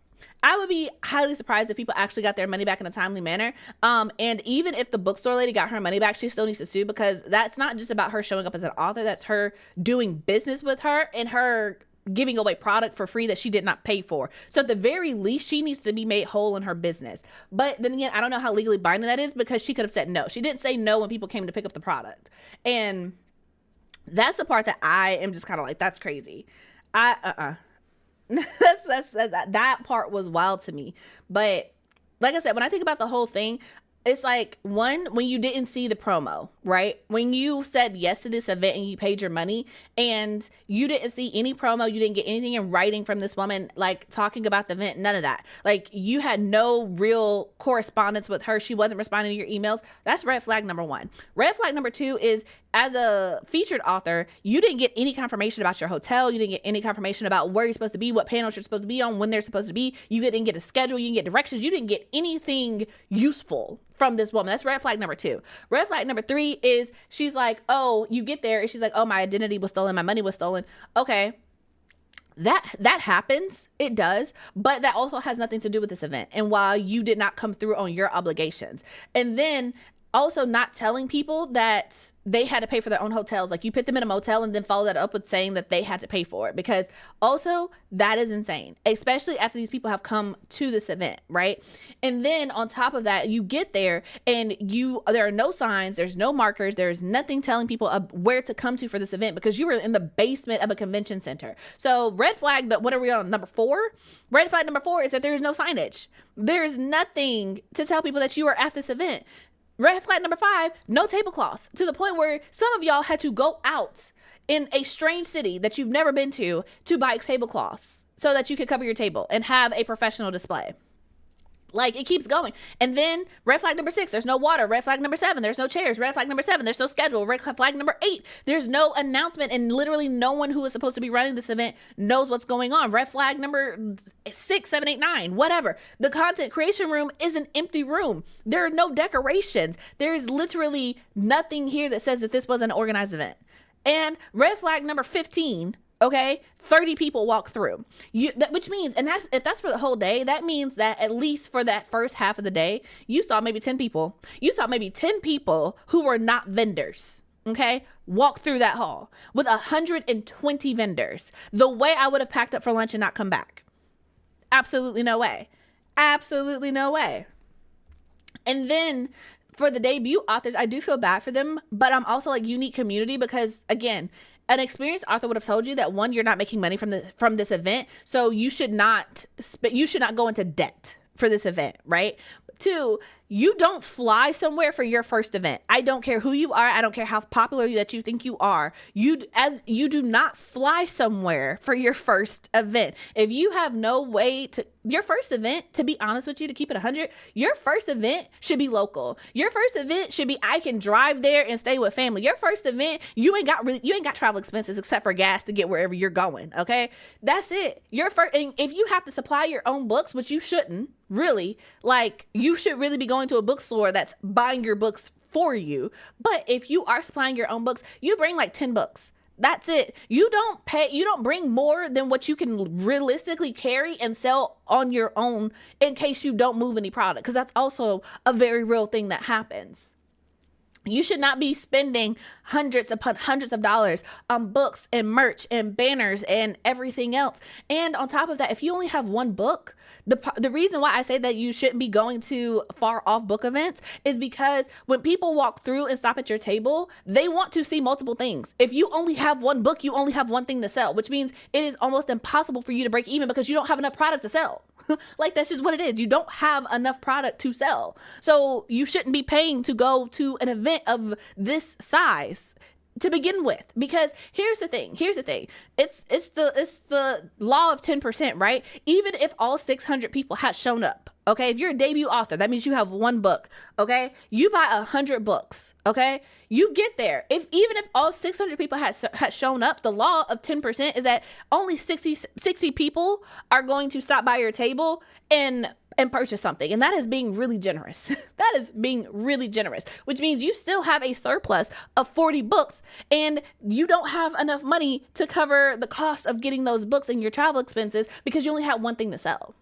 I would be highly surprised if people actually got their money back in a timely manner. And even if the bookstore lady got her money back, she still needs to sue, because that's not just about her showing up as an author. That's her doing business with her and her giving away product for free that she did not pay for. So at the very least, she needs to be made whole in her business. But then again, I don't know how legally binding that is, because she could have said no. She didn't say no when people came to pick up the product. And that's the part that I am just kind of like, that's crazy. That part was wild to me. But like I said, when I think about the whole thing, it's like, one, when you didn't see the promo, right? When you said yes to this event and you paid your money and you didn't see any promo, you didn't get anything in writing from this woman, like talking about the event, none of that. Like, you had no real correspondence with her. She wasn't responding to your emails. That's red flag number one. Red flag number two is, as a featured author, you didn't get any confirmation about your hotel. You didn't get any confirmation about where you're supposed to be, what panels you're supposed to be on, when they're supposed to be. You didn't get a schedule. You didn't get directions. You didn't get anything useful from this woman. That's red flag number two. Red flag number three is, she's like, oh, you get there and she's like, oh, my identity was stolen. My money was stolen. Okay. That happens. It does. But that also has nothing to do with this event. And while you did not come through on your obligations, and then also not telling people that they had to pay for their own hotels. Like, you put them in a motel and then follow that up with saying that they had to pay for it, because also that is insane, especially after these people have come to this event, right? And then on top of that, you get there and there are no signs, there's no markers, there's nothing telling people where to come to for this event, because you were in the basement of a convention center. So red flag, but what are we on, number 4? Red flag number 4 is that there's no signage. There's nothing to tell people that you are at this event. Red flag number 5, no tablecloths, to the point where some of y'all had to go out in a strange city that you've never been to buy tablecloths so that you could cover your table and have a professional display. Like, it keeps going. And then red flag number 6, there's no water. Red flag number 7, there's no chairs. Red flag number 7, there's no schedule. Red flag number 8, there's no announcement, and literally no one who is supposed to be running this event knows what's going on. Red flag number 6, 7, 8, 9, whatever. The content creation room is an empty room. There are no decorations. There's literally nothing here that says that this was an organized event. And red flag number 15, okay, 30 people walk through. Which means, and if that's for the whole day, that means that at least for that first half of the day, you saw maybe 10 people. You saw maybe 10 people who were not vendors, okay, walk through that hall with 120 vendors. The way I would have packed up for lunch and not come back. Absolutely no way. Absolutely no way. And then for the debut authors, I do feel bad for them, but I'm also like, unique community, because again, an experienced author would have told you that, one, you're not making money from this event, so you should not go into debt for this event, right? 2, you don't fly somewhere for your first event. I don't care who you are. I don't care how popular that you think you are. You do not fly somewhere for your first event. If you have no way to, your first event, to be honest with you, to keep it 100, your first event should be local. Your first event should be, I can drive there and stay with family. Your first event, you ain't got travel expenses except for gas to get wherever you're going. Okay. That's it. And if you have to supply your own books, which you shouldn't really, like, you should really be going to a bookstore that's buying your books for you. But if you are supplying your own books, you bring like 10 books. That's it. You don't bring more than what you can realistically carry and sell on your own in case you don't move any product, because that's also a very real thing that happens. You should not be spending hundreds upon hundreds of dollars on books and merch and banners and everything else. And on top of that, if you only have one book, the reason why I say that you shouldn't be going to far off book events is because when people walk through and stop at your table, they want to see multiple things. If you only have one book, you only have one thing to sell, which means it is almost impossible for you to break even because you don't have enough product to sell. Like, that's just what it is. You don't have enough product to sell. So you shouldn't be paying to go to an event of this size to begin with, because here's the thing. It's the law of 10%, right? Even if all 600 people had shown up, Okay, if you're a debut author, that means you have one book. Okay, you buy 100 books. Okay, you get there. Even if all 600 people had shown up, the law of 10% is that only 60 people are going to stop by your table and purchase something. And that is being really generous. That is being really generous, which means you still have a surplus of 40 books and you don't have enough money to cover the cost of getting those books and your travel expenses because you only have one thing to sell.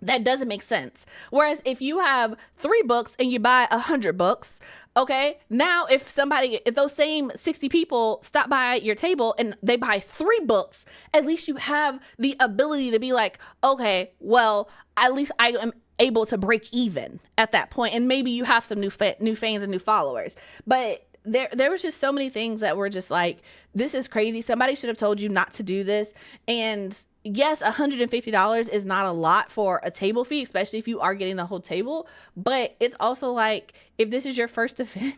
That doesn't make sense. Whereas if you have 3 books and you buy 100 books, okay, now if those same 60 people stop by your table and they buy 3 books, at least you have the ability to be like, okay, well, at least I am able to break even at that point. And maybe you have some new fans and new followers. But there was just so many things that were just like, this is crazy. Somebody should have told you not to do this. And yes, $150 is not a lot for a table fee, especially if you are getting the whole table. But it's also like, if this is your first event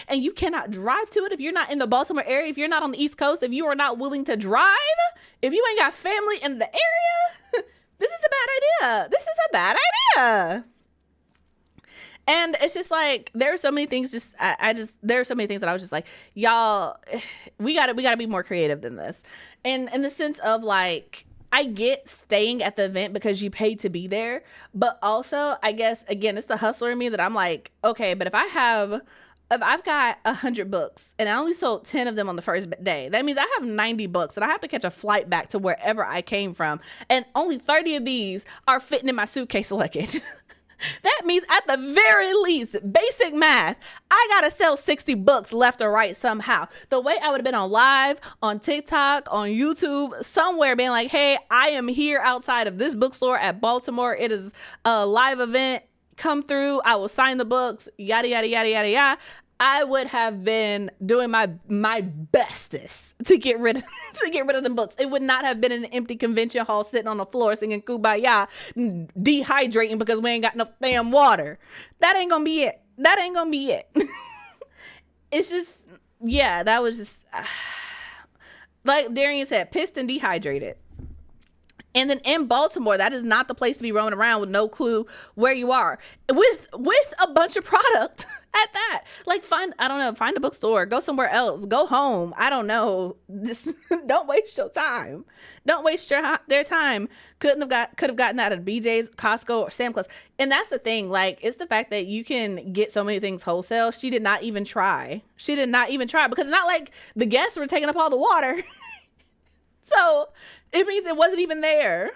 and you cannot drive to it, if you're not in the Baltimore area, if you're not on the East Coast, if you are not willing to drive, if you ain't got family in the area, this is a bad idea. This is a bad idea. And it's just like, there are so many things there are so many things that I was just like, y'all, we gotta be more creative than this. And in the sense of like, I get staying at the event because you paid to be there. But also, I guess, again, it's the hustler in me that I'm like, okay, but if I've got 100 books and I only sold 10 of them on the first day, that means I have 90 books and I have to catch a flight back to wherever I came from. And only 30 of these are fitting in my suitcase luggage. That means at the very least, basic math, I gotta sell 60 books left or right somehow. The way I would have been on live, on TikTok, on YouTube, somewhere being like, hey, I am here outside of this bookstore at Baltimore. It is a live event. Come through. I will sign the books. Yada, yada, yada, yada, yada. I would have been doing my bestest to get rid of the books. It would not have been an empty convention hall sitting on the floor singing Kumbaya, dehydrating because we ain't got no damn water. That ain't gonna be it. That ain't gonna be it. It's just, yeah, that was just like Darian said, pissed and dehydrated. And then in Baltimore, that is not the place to be roaming around with no clue where you are with a bunch of product at that. Like find a bookstore, go somewhere else, go home. I don't know. Don't waste your time. Don't waste their time. Could have gotten that at BJ's, Costco, or Sam Clubs. And that's the thing. Like, it's the fact that you can get so many things wholesale. She did not even try. Because it's not like the guests were taking up all the water. So it means it wasn't even there.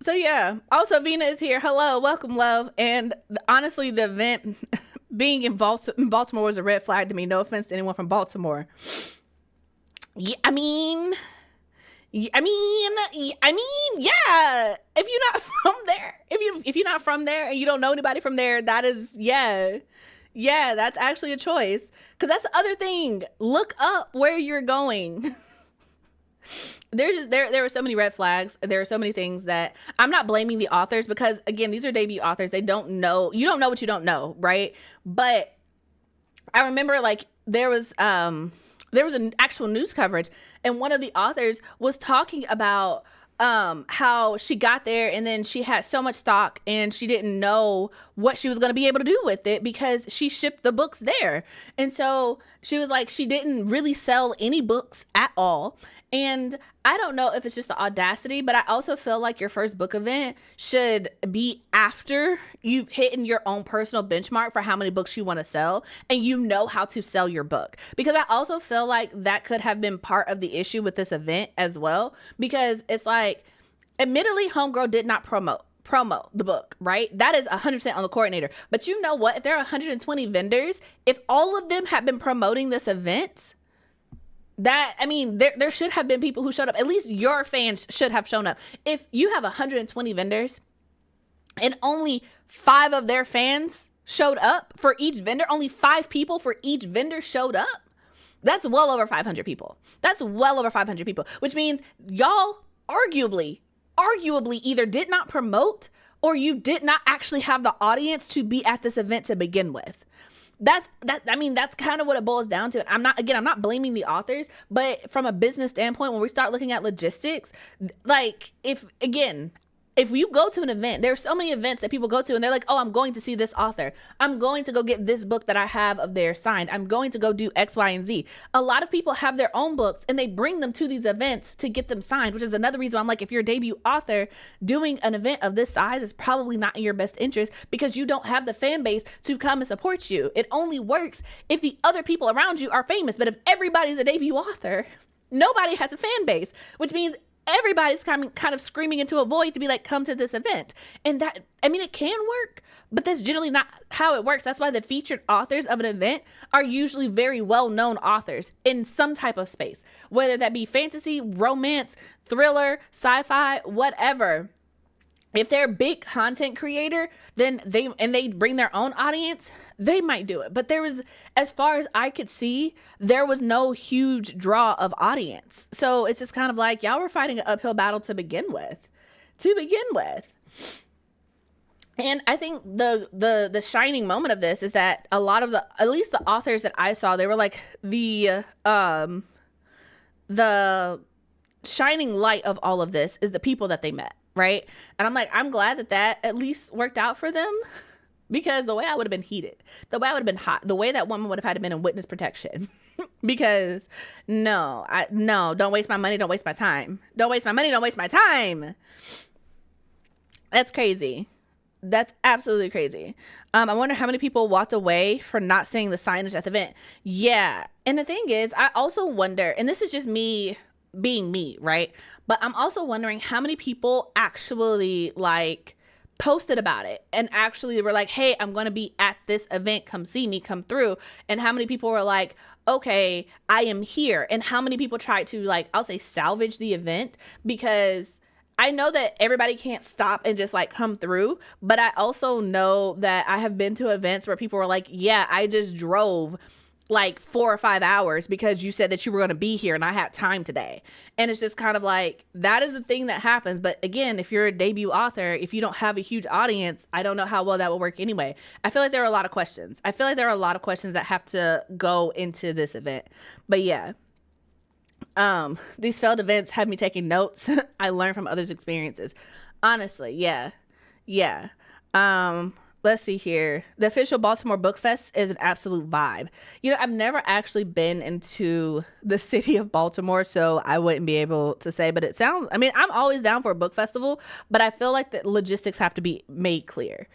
So yeah. Also, Vina is here. Hello, welcome, love. And honestly, the event being in Baltimore was a red flag to me. No offense to anyone from Baltimore. Yeah, I mean, yeah. If you're not from there, if you're not from there and you don't know anybody from there, that is, yeah, that's actually a choice. Because that's the other thing. Look up where you're going. There were so many red flags. There are so many things that I'm not blaming the authors because, again, these are debut authors. They don't know. You don't know what you don't know, right? But I remember, like, there was an actual news coverage, and one of the authors was talking about how she got there and then she had so much stock and she didn't know what she was going to be able to do with it because she shipped the books there. And so she was like, she didn't really sell any books at all. And I don't know if it's just the audacity, but I also feel like your first book event should be after you've hit your own personal benchmark for how many books you want to sell and you know how to sell your book. Because I also feel like that could have been part of the issue with this event as well. Because it's like, admittedly, Homegirl did not promote the book, right? That is 100% on the coordinator. But you know what? If there are 120 vendors, if all of them have been promoting this event, there should have been people who showed up. At least your fans should have shown up. If you have 120 vendors and only 5 of their fans showed up for each vendor, only 5 people for each vendor showed up, that's well over 500 people. That's well over 500 people, which means y'all arguably either did not promote or you did not actually have the audience to be at this event to begin with. I mean, that's kind of what it boils down to. And I'm not blaming the authors, but from a business standpoint, when we start looking at logistics, like if you go to an event, there are so many events that people go to and they're like, oh, I'm going to see this author. I'm going to go get this book that I have of theirs signed. I'm going to go do X, Y, and Z. A lot of people have their own books and they bring them to these events to get them signed, which is another reason why I'm like, if you're a debut author, doing an event of this size is probably not in your best interest because you don't have the fan base to come and support you. It only works if the other people around you are famous. But if everybody's a debut author, nobody has a fan base, which means everybody's kind of screaming into a void to be like, come to this event. And that, I mean, it can work, but that's generally not how it works. That's why the featured authors of an event are usually very well-known authors in some type of space, whether that be fantasy, romance, thriller, sci-fi, whatever. If they're a big content creator, then they bring their own audience, they might do it. But there was, as far as I could see, there was no huge draw of audience. So it's just kind of like, y'all were fighting an uphill battle to begin with. And I think the shining moment of this is that a lot of at least the authors that I saw, they were like the shining light of all of this is the people that they met. Right. And I'm like, I'm glad that at least worked out for them, because the way I would have been heated, the way I would have been hot, the way that woman would have had to been in witness protection, because no, don't waste my money. Don't waste my time. Don't waste my money. Don't waste my time. That's crazy. That's absolutely crazy. I wonder how many people walked away for not seeing the signage at the event. Yeah. And the thing is, I also wonder, and this is just me being me, right? But I'm also wondering how many people actually like posted about it and actually were like, hey, I'm going to be at this event. Come see me, come through. And how many people were like, okay, I am here. And how many people tried to, like, I'll say salvage the event, because I know that everybody can't stop and just like come through, but I also know that I have been to events where people were like, yeah, I just drove like 4 or 5 hours because you said that you were going to be here and I had time today. And it's just kind of like, that is the thing that happens. But again, if you're a debut author, if you don't have a huge audience, I don't know how well that will work anyway. I feel like there are a lot of questions. That have to go into this event. But yeah, these failed events have me taking notes. I learn from others' experiences. Honestly, yeah. Let's see here. The official Baltimore Book Fest is an absolute vibe. You know, I've never actually been into the city of Baltimore, so I wouldn't be able to say, but it sounds, I mean, I'm always down for a book festival, but I feel like the logistics have to be made clear.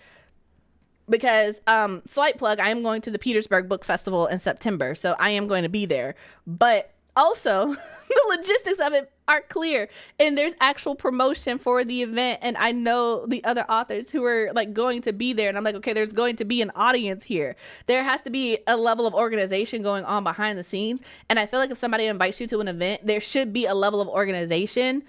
Because, slight plug, I am going to the Petersburg Book Festival in September, so I am going to be there. But also, the logistics of it are clear, and there's actual promotion for the event, and I know the other authors who are like going to be there, and I'm like, okay, there's going to be an audience here. There has to be a level of organization going on behind the scenes, and I feel like if somebody invites you to an event, there should be a level of organization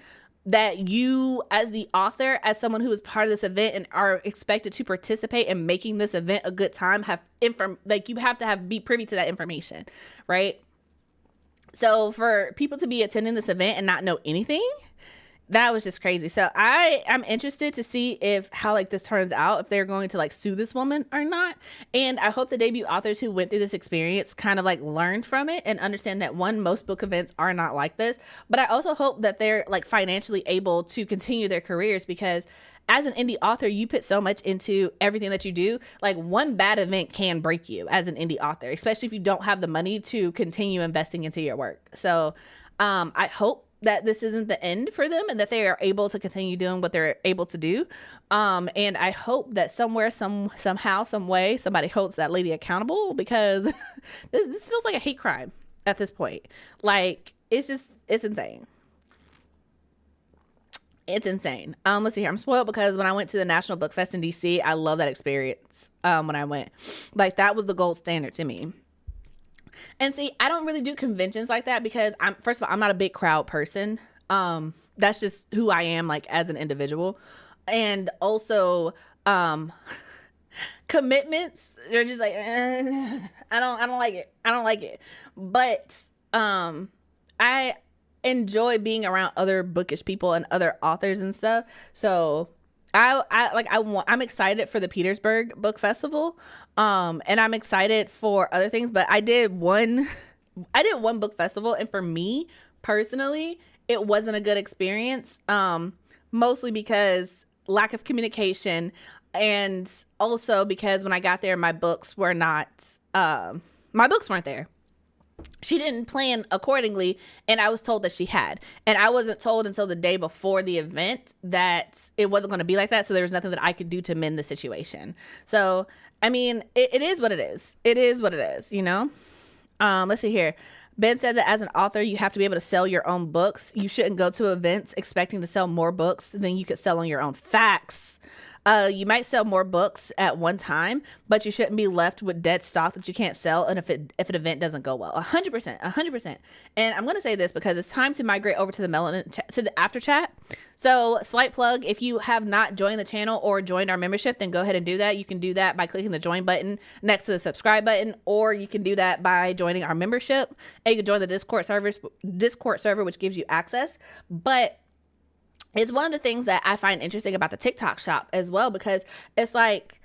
that you, as the author, as someone who is part of this event and are expected to participate in making this event a good time, you have to be privy to that information, right? So for people to be attending this event and not know anything, that was just crazy. So I'm interested to see how like this turns out, if they're going to like sue this woman or not. And I hope the debut authors who went through this experience kind of like learned from it and understand that, one, most book events are not like this. But I also hope that they're like financially able to continue their careers, because as an indie author, you put so much into everything that you do. Like, one bad event can break you as an indie author, especially if you don't have the money to continue investing into your work. So I hope that this isn't the end for them and that they are able to continue doing what they're able to do. And I hope that somewhere, somehow, some way, somebody holds that lady accountable, because this feels like a hate crime at this point. Like, it's insane. It's insane. Let's see here. I'm spoiled because when I went to the National Book Fest in DC, I love that experience. When I went, like, that was the gold standard to me. And see, I don't really do conventions like that because first of all, I'm not a big crowd person. That's just who I am, like, as an individual. And also, commitments, they're just like, I don't like it. I don't like it. But, I enjoy being around other bookish people and other authors and stuff. So I'm excited for the Petersburg Book Festival. And I'm excited for other things, but I did one book festival, and for me personally, it wasn't a good experience. Mostly because lack of communication, and also because when I got there, my books weren't there. She didn't plan accordingly, and I was told that she had, and I wasn't told until the day before the event that it wasn't going to be like that. So there was nothing that I could do to mend the situation. So I mean, it is what it is. It is what it is, you know. Let's see here. Ben said that as an author, you have to be able to sell your own books. You shouldn't go to events expecting to sell more books than you could sell on your own. Facts. You might sell more books at one time, but you shouldn't be left with dead stock that you can't sell. And if an event doesn't go well, 100%. And I'm going to say this because it's time to migrate over to the Melanin to the after chat. So slight plug, if you have not joined the channel or joined our membership, then go ahead and do that. You can do that by clicking the join button next to the subscribe button, or you can do that by joining our membership, and you can join the Discord server, which gives you access. But it's one of the things that I find interesting about the TikTok shop as well, because it's like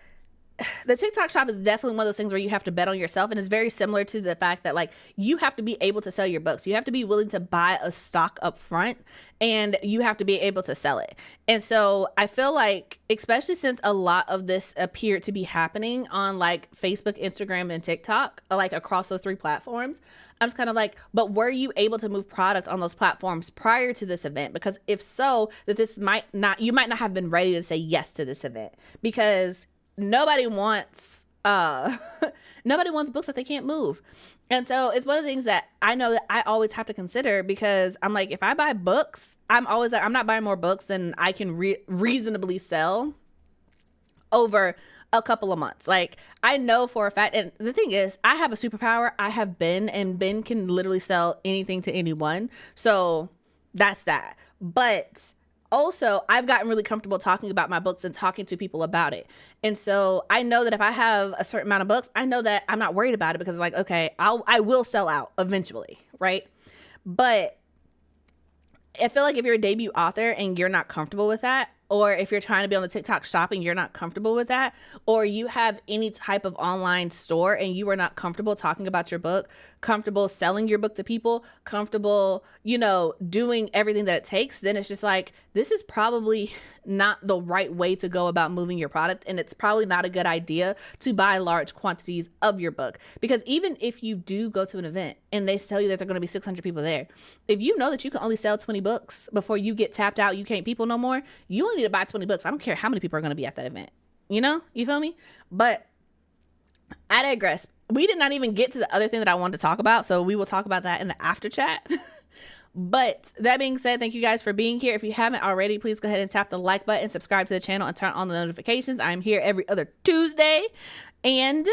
the TikTok shop is definitely one of those things where you have to bet on yourself. And it's very similar to the fact that like you have to be able to sell your books. You have to be willing to buy a stock up front, and you have to be able to sell it. And so I feel like, especially since a lot of this appeared to be happening on like Facebook, Instagram, and TikTok, like across those three platforms, I'm just kind of like, but were you able to move product on those platforms prior to this event? Because if so, you might not have been ready to say yes to this event, because nobody wants books that they can't move. And so it's one of the things that I know that I always have to consider, because I'm like, if I buy books, I'm always like, I'm not buying more books than I can reasonably sell over a couple of months. Like, I know for a fact, and the thing is, I have a superpower. I have Ben, and Ben can literally sell anything to anyone. So that's that. But also, I've gotten really comfortable talking about my books and talking to people about it. And so I know that if I have a certain amount of books, I know that I'm not worried about it, because like, okay, I will sell out eventually, right? But I feel like if you're a debut author and you're not comfortable with that, or if you're trying to be on the TikTok shop and you're not comfortable with that, or you have any type of online store and you are not comfortable talking about your book, comfortable selling your book to people, comfortable, doing everything that it takes, then it's just like, this is probably not the right way to go about moving your product. And it's probably not a good idea to buy large quantities of your book, because even if you do go to an event and they tell you that there are going to be 600 people there, if you know that you can only sell 20 books before you get tapped out, you can't people no more, you only need to buy 20 books. I don't care how many people are going to be at that event. You feel me? But I digress. We did not even get to the other thing that I wanted to talk about, so we will talk about that in the after chat. But that being said, thank you guys for being here. If you haven't already, please go ahead and tap the like button, subscribe to the channel, and turn on the notifications. I'm here every other Tuesday. And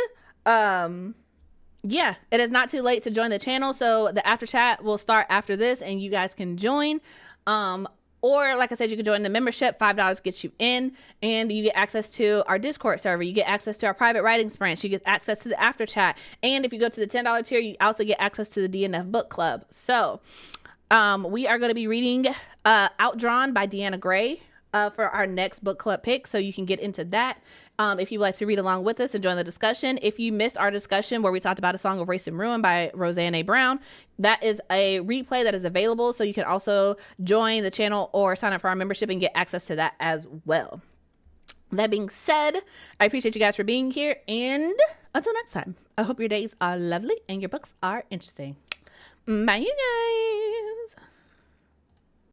yeah, it is not too late to join the channel. So the after chat will start after this, and you guys can join. Or like I said, you can join the membership. $5 gets you in, and you get access to our Discord server. You get access to our private writing sprints. You get access to the after chat. And if you go to the $10 tier, you also get access to the DNF book club. So we are going to be reading Outdrawn by Deanna Gray for our next book club pick. So you can get into that if you'd like to read along with us and join the discussion. If you missed our discussion where we talked about A Song of Race and Ruin by Roseanne A. Brown, that is a replay that is available. So you can also join the channel or sign up for our membership and get access to that as well. That being said, I appreciate you guys for being here. And until next time, I hope your days are lovely and your books are interesting. Bye, you guys.